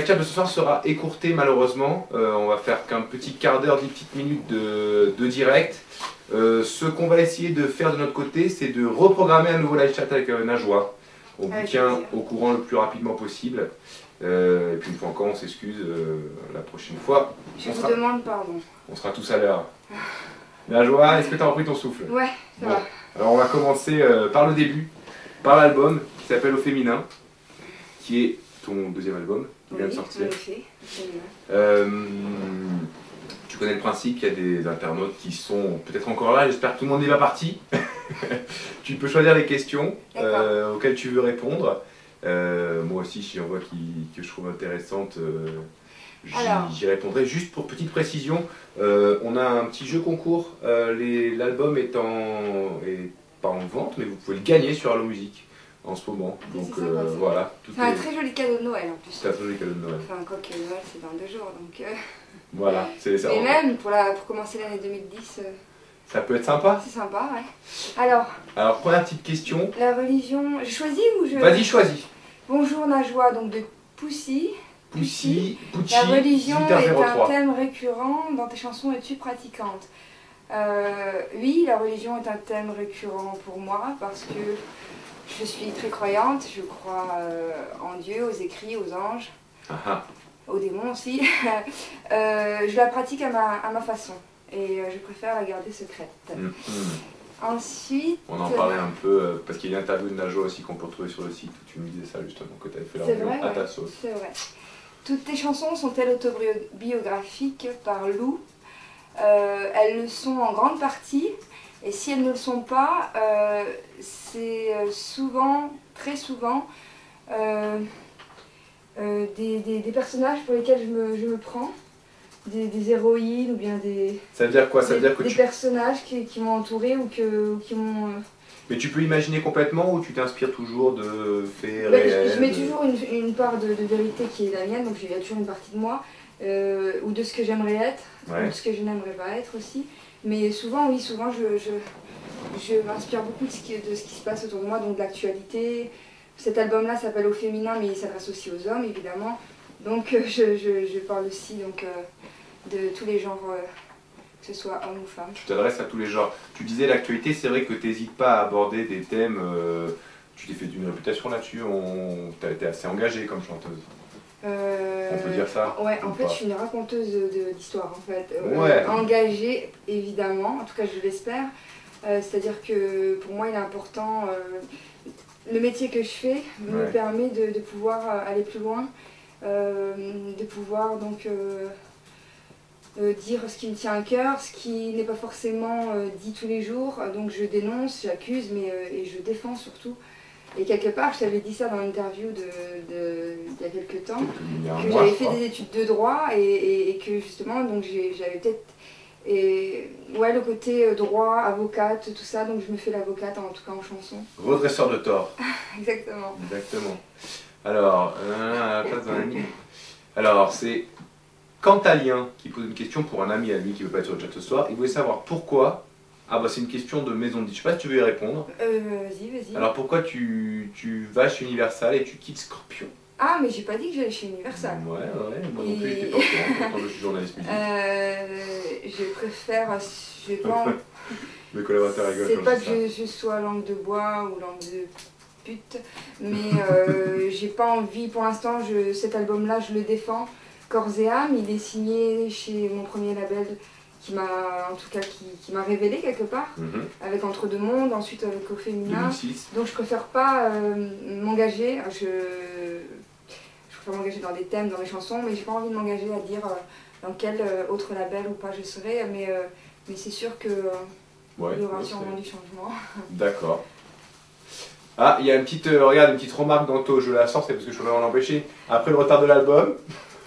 live chat de ce soir sera écourté malheureusement. On va faire qu'un petit quart d'heure, 10 petites minutes de direct. Ce qu'on va essayer de faire de notre côté, c'est de reprogrammer un nouveau live chat avec Najwa. On vous tient au courant le plus rapidement possible. Et puis une fois encore, on s'excuse la prochaine fois. Je vous demande pardon. On sera tous à l'heure. Najwa, est-ce que tu as repris ton souffle? Ouais, ça va. Alors on va commencer par le début, par l'album qui s'appelle Au Féminin, qui est ton deuxième album qui vient de sortir. Tu connais le principe, il y a des internautes qui sont peut-être encore là, j'espère que tout le monde n'est pas parti. Tu peux choisir les questions auxquelles tu veux répondre. Moi aussi, si j'en vois que je trouve intéressantes, j'y répondrai. Juste pour petite précision, on a un petit jeu concours. L'album est pas en vente, mais vous pouvez le gagner sur Allo Music en ce moment. Donc voilà. C'est un très joli cadeau de Noël en plus. C'est un très joli cadeau de Noël. Enfin, quoi que Noël, c'est dans 2 jours. Donc, voilà, c'est ça. Et même pour commencer l'année 2010. Ça peut être sympa. C'est sympa, ouais. Alors, première petite question. La religion. Je choisis ou je. Vas-y, choisis. Bonjour Najwa, donc de Poussy. Pucci, La religion est un thème récurrent dans tes chansons, es-tu pratiquante? Oui, la religion est un thème récurrent pour moi parce que je suis très croyante, je crois en Dieu, aux écrits, aux anges, aux démons aussi. Je la pratique à ma façon et je préfère la garder secrète. Ensuite... On en parlait un peu, parce qu'il y a une interview de Najwa aussi qu'on peut retrouver sur le site où tu me disais ça justement, que tu avais fait la religion à ta sauce. C'est vrai. Toutes tes chansons sont-elles autobiographiques par Lou? Elles le sont en grande partie, et si elles ne le sont pas, c'est souvent, très souvent, des personnages pour lesquels je me prends, des héroïnes ou bien des... Ça veut dire quoi? Ça veut dire que des personnages qui m'ont entourée ou qui m'ont... Mais tu peux imaginer complètement ou tu t'inspires toujours de faits réels? Je mets toujours une part de vérité qui est la mienne, donc il y a toujours une partie de moi, ou de ce que j'aimerais être, ou de ce que je n'aimerais pas être aussi. Mais souvent, oui, souvent je m'inspire beaucoup de ce qui se passe autour de moi, donc de l'actualité. Cet album-là s'appelle Au Féminin, mais il s'adresse aussi aux hommes, évidemment. Donc je parle aussi de tous les genres, que ce soit homme ou femme. Tu t'adresses à tous les genres. Tu disais l'actualité, c'est vrai que tu n'hésites pas à aborder des thèmes, tu t'es fait d'une réputation là-dessus, tu as été assez engagée comme chanteuse. On peut dire ça? Ouais, en fait je suis une raconteuse d'histoire en fait. Ouais. Engagée évidemment, en tout cas je l'espère. C'est-à-dire que pour moi il est important, le métier que je fais me permet de pouvoir aller plus loin, de pouvoir donc... dire ce qui me tient à cœur, ce qui n'est pas forcément dit tous les jours, donc je dénonce, j'accuse, et je défends surtout. Et quelque part, je t'avais dit ça dans l'interview il y a quelques temps, que j'avais fait des études de droit et que justement, donc j'avais peut-être le côté droit, avocate, tout ça, donc je me fais l'avocate en tout cas en chanson. Redresseur de tort. Exactement. Exactement. Alors, à la place d'un ami. Alors, c'est Cantalien qui pose une question pour un ami à lui qui ne veut pas être sur le chat ce soir. Il voulait savoir pourquoi. Ah bah c'est une question de maison de disque. Je sais pas si tu veux y répondre. Vas-y. Alors pourquoi tu vas chez Universal et tu quittes Scorpion? Ah mais j'ai pas dit que j'allais chez Universal. Ouais, moi non plus j'étais pas au courant, pourtant je suis journaliste musique. Je préfère... J'ai pas... Mes collaborateurs rigolent. C'est pas que je sois langue de bois ou langue de pute, mais j'ai pas envie, pour l'instant, cet album-là, je le défends corps et âme. Il est signé chez mon premier label qui m'a révélé quelque part, avec Entre deux mondes, ensuite avec Au Féminin. 2006. Donc je préfère pas m'engager, je préfère m'engager dans des thèmes, dans mes chansons, mais j'ai pas envie de m'engager à dire dans quel autre label ou pas je serai, mais c'est sûr que il y aura sûrement du changement. D'accord. Ah, il y a une petite, regarde, une petite remarque d'Anto, je la sors, c'est parce que je peux en empêcher. Après le retard de l'album,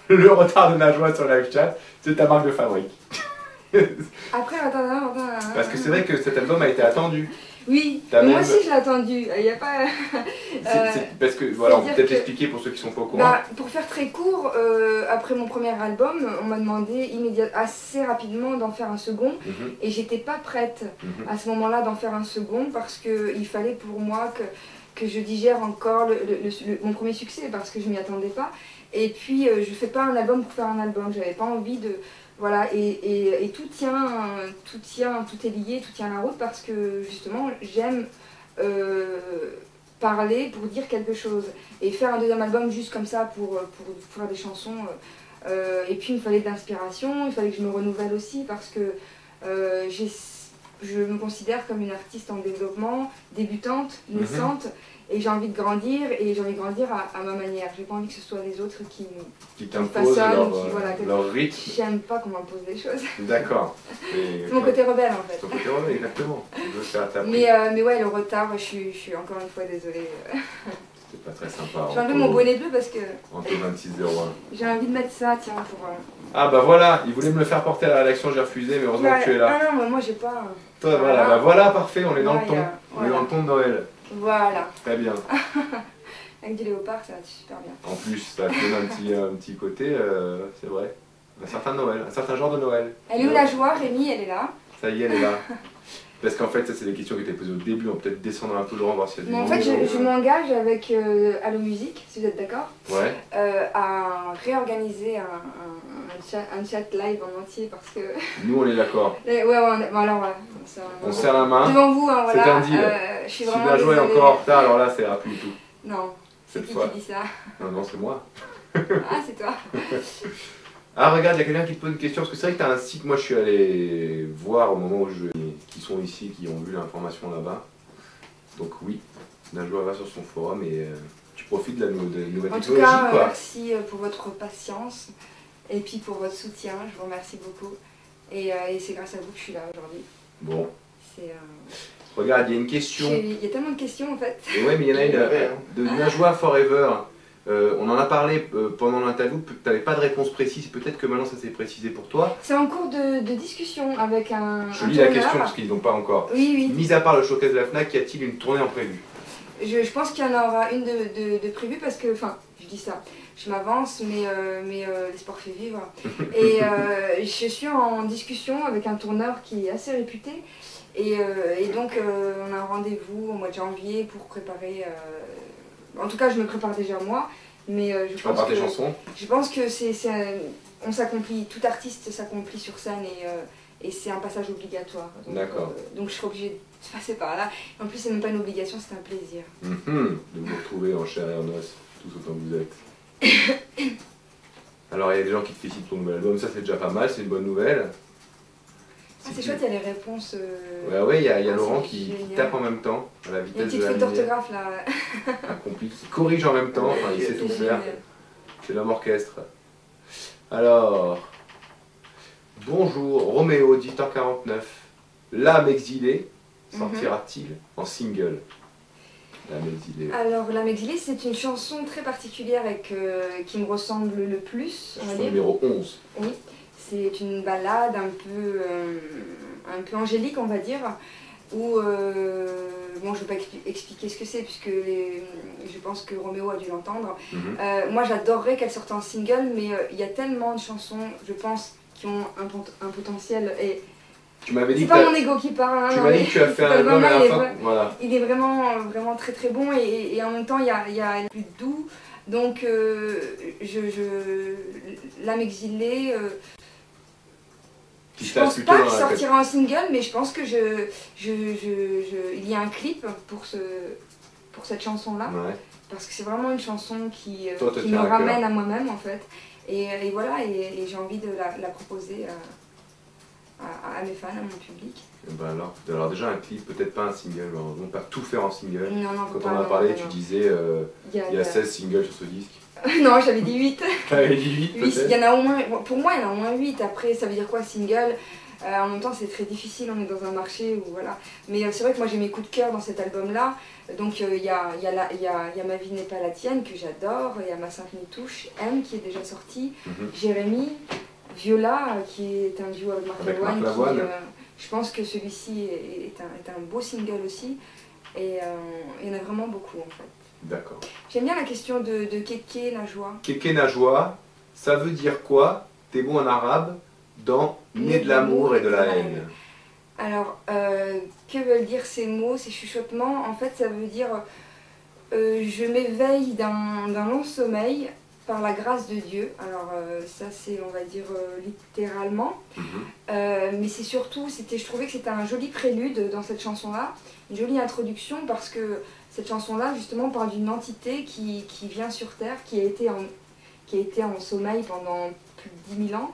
le retard de Najwa sur live chat, c'est ta marque de fabrique. Après, attends. Parce que c'est vrai que cet album a été attendu. Oui, moi aussi je l'ai attendu. Il n'y a pas. Parce que, voilà, on peut peut-être expliquer pour ceux qui sont pas au courant. Pour faire très court, après mon premier album, on m'a demandé assez rapidement d'en faire un second. Et j'étais pas prête à ce moment-là d'en faire un second parce qu'il fallait pour moi que je digère encore mon premier succès parce que je m'y attendais pas. Et puis je fais pas un album pour faire un album, j'avais pas envie de... Voilà, et tout est lié, tout tient la route parce que justement j'aime parler pour dire quelque chose. Et faire un deuxième album juste comme ça pour faire des chansons. Et puis il me fallait de l'inspiration, il fallait que je me renouvelle aussi parce que je me considère comme une artiste en développement, débutante, naissante. Et j'ai envie de grandir, et j'ai envie de grandir à ma manière. J'ai pas envie que ce soit les autres qui t'imposent leur rythme. J'aime pas qu'on m'impose des choses. D'accord. C'est mon côté rebelle en fait. Ton côté rebelle, exactement. Mais ouais, le retard, je suis encore une fois désolée. C'est pas très sympa. J'ai enlevé mon bonnet bleu parce que... Anto 2601. J'ai envie de mettre ça, tiens, pour... Ah bah voilà, il voulait me le faire porter à la rédaction, j'ai refusé, mais heureusement que tu es là. Ah non, moi j'ai pas... Toi, voilà, bah voilà, parfait, on est dans le ton. On est voilà. dans le ton de Noël. Voilà. Très bien. Avec du léopard, ça va être super bien. En plus, ça te donne un petit côté, c'est vrai. Un certain Noël, un certain genre de Noël. Elle est où la joie, Rémi? Elle est là. Ça y est, elle est là. Parce qu'en fait, ça c'est des questions qui étaient posées au début, on va peut-être descendre un peu le rang, voir s'il y a du En fait, je m'engage avec Allo Musique, si vous êtes d'accord, ouais. à réorganiser un chat live en entier parce que... Nous, on est d'accord. Ouais, bon, alors voilà. On serre la main. Devant vous, hein, voilà. C'est un deal. Je suis si vraiment la joie est encore en retard, alors là, ça ira plus du tout. Non, c'est qui dit ça? Non, c'est moi. Ah, c'est toi. Ah, regarde, il y a quelqu'un qui te pose une question, parce que c'est vrai que tu as un site, moi je suis allé voir au moment où qui sont ici, qui ont vu l'information là-bas. Donc oui, Najwa va sur son forum et tu profites de la nouvelle technologie. En tout cas, merci pour votre patience et puis pour votre soutien, je vous remercie beaucoup. Et c'est grâce à vous que je suis là aujourd'hui. Bon. Regarde, il y a une question. Il y a tellement de questions en fait. Et ouais, mais il y en a une de Najwa Forever. On en a parlé pendant l'interview, tu n'avais pas de réponse précise, peut-être que maintenant ça s'est précisé pour toi. C'est en cours de discussion avec un Je lis la question parce qu'ils n'ont pas encore. Oui. Mis à part le showcase de la FNAC, y a-t-il une tournée en prévu? Je pense qu'il y en aura une de prévue parce que, enfin, je dis ça, je m'avance, mais l'espoir fait vivre. Et je suis en discussion avec un tourneur qui est assez réputé. Et donc on a un rendez-vous au mois de janvier pour préparer... En tout cas, je me prépare déjà moi, mais je pense que on s'accomplit, tout artiste s'accomplit sur scène et c'est un passage obligatoire. D'accord. Donc je serai obligée de passer par là. En plus, c'est même pas une obligation, c'est un plaisir. De vous retrouver en chair et en os, tous autant que vous êtes. Alors, il y a des gens qui te félicitent pour ton nouvel album, ça c'est déjà pas mal, c'est une bonne nouvelle. Ah, c'est chouette, il y a les réponses. Ouais, il y a Laurent qui tape en même temps, à la vitesse de la lumière. Une petite faute d'orthographe là. Accompli, qui corrige en même temps, enfin, il sait tout faire. C'est l'homme orchestre. Alors, bonjour, Roméo, 18h49. L'âme exilée sortira-t-il en single? L'âme exilée. Alors, L'âme exilée, c'est une chanson très particulière et qui me ressemble le plus. Chanson numéro 11. Oui. C'est une ballade un peu angélique, on va dire, où, bon, je ne vais pas expliquer ce que c'est, puisque je pense que Roméo a dû l'entendre. Moi, j'adorerais qu'elle sorte en single, mais il y a tellement de chansons, je pense, qui ont un potentiel. Et tu m'avais dit c'est pas mon ego qui parle. Tu m'as dit que tu as fait un album à la fin. Voilà. Il est vraiment, vraiment très très bon, et en même temps, il y a plus doux. Donc, L'âme exilée... je pense pas qu'il sortira en single, mais je pense que il y a un clip pour cette chanson-là. Ouais. Parce que c'est vraiment une chanson qui me ramène à moi-même en fait. Et voilà, et j'ai envie de la proposer à mes fans, à mon public. Et ben alors déjà un clip, peut-être pas un single, on va pas tout faire en single. Non, quand on a parlé, tu disais il y a 16 singles sur ce disque. Non, j'avais dit 8. T'avais dit 8 peut-être? Il y en a au moins, pour moi il y en a au moins 8, après ça veut dire quoi single? En même temps c'est très difficile, on est dans un marché où voilà. Mais c'est vrai que moi j'ai mes coups de cœur dans cet album là. Donc il y a Ma vie n'est pas la tienne que j'adore, il y a Ma Sainte Nuit touche, M qui est déjà sorti, Jérémy, Viola qui est un duo avec Marc Lavoine. Je pense que celui-ci est un beau single aussi. Et il y en a vraiment beaucoup en fait. D'accord. J'aime bien la question de Keke Najwa. Keke Najwa, ça veut dire quoi? T'es bon en arabe dans Né de l'amour et de la haine. Alors, que veulent dire ces mots, ces chuchotements? En fait, ça veut dire je m'éveille d'un long sommeil par la grâce de Dieu. Alors ça c'est, on va dire, littéralement. Mais c'est surtout, je trouvais que c'était un joli prélude dans cette chanson-là, une jolie introduction, parce que cette chanson-là justement parle d'une entité qui vient sur Terre, qui a été en sommeil pendant plus de 10 000 ans,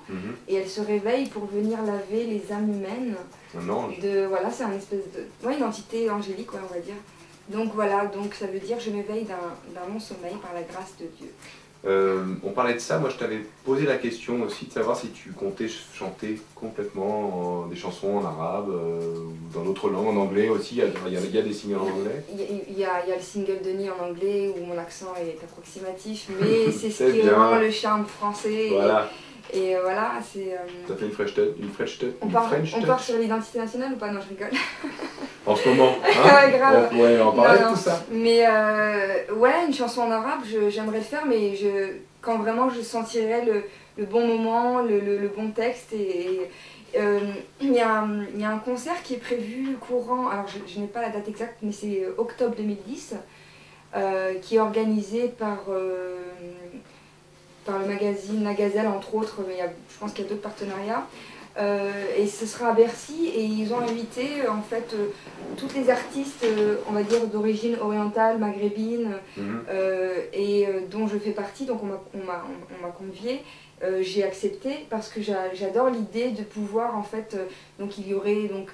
et elle se réveille pour venir laver les âmes humaines. Un ange. Voilà, c'est un espèce de... Ouais, une entité angélique, ouais, on va dire. Donc voilà, donc ça veut dire je m'éveille d'un long sommeil par la grâce de Dieu. On parlait de ça, moi je t'avais posé la question aussi de savoir si tu comptais chanter complètement des chansons en arabe ou dans d'autres langues, en anglais aussi, il y a des singles en anglais. Il y a le single de Denis en anglais où mon accent est approximatif, mais c'est ce qui rend le charme français. Voilà. Et voilà, c'est... Ça fait une French touch. On part sur l'identité nationale ou pas? Non, je rigole. En ce moment, hein. Ouais, grave. Ouais, on parlait de tout ça. Mais ouais, une chanson en arabe, j'aimerais le faire, mais quand vraiment je sentirais le bon moment, le bon texte. Et il y a un concert qui est prévu courant, alors je n'ai pas la date exacte, mais c'est octobre 2010, qui est organisé par le magazine La Gazelle, entre autres, mais je pense qu'il y a d'autres partenariats. Et ce sera à Bercy, et ils ont invité en fait toutes les artistes, on va dire d'origine orientale, maghrébine, et dont je fais partie, donc on m'a conviée. J'ai accepté parce que j'adore l'idée de pouvoir en fait, donc il y aurait donc...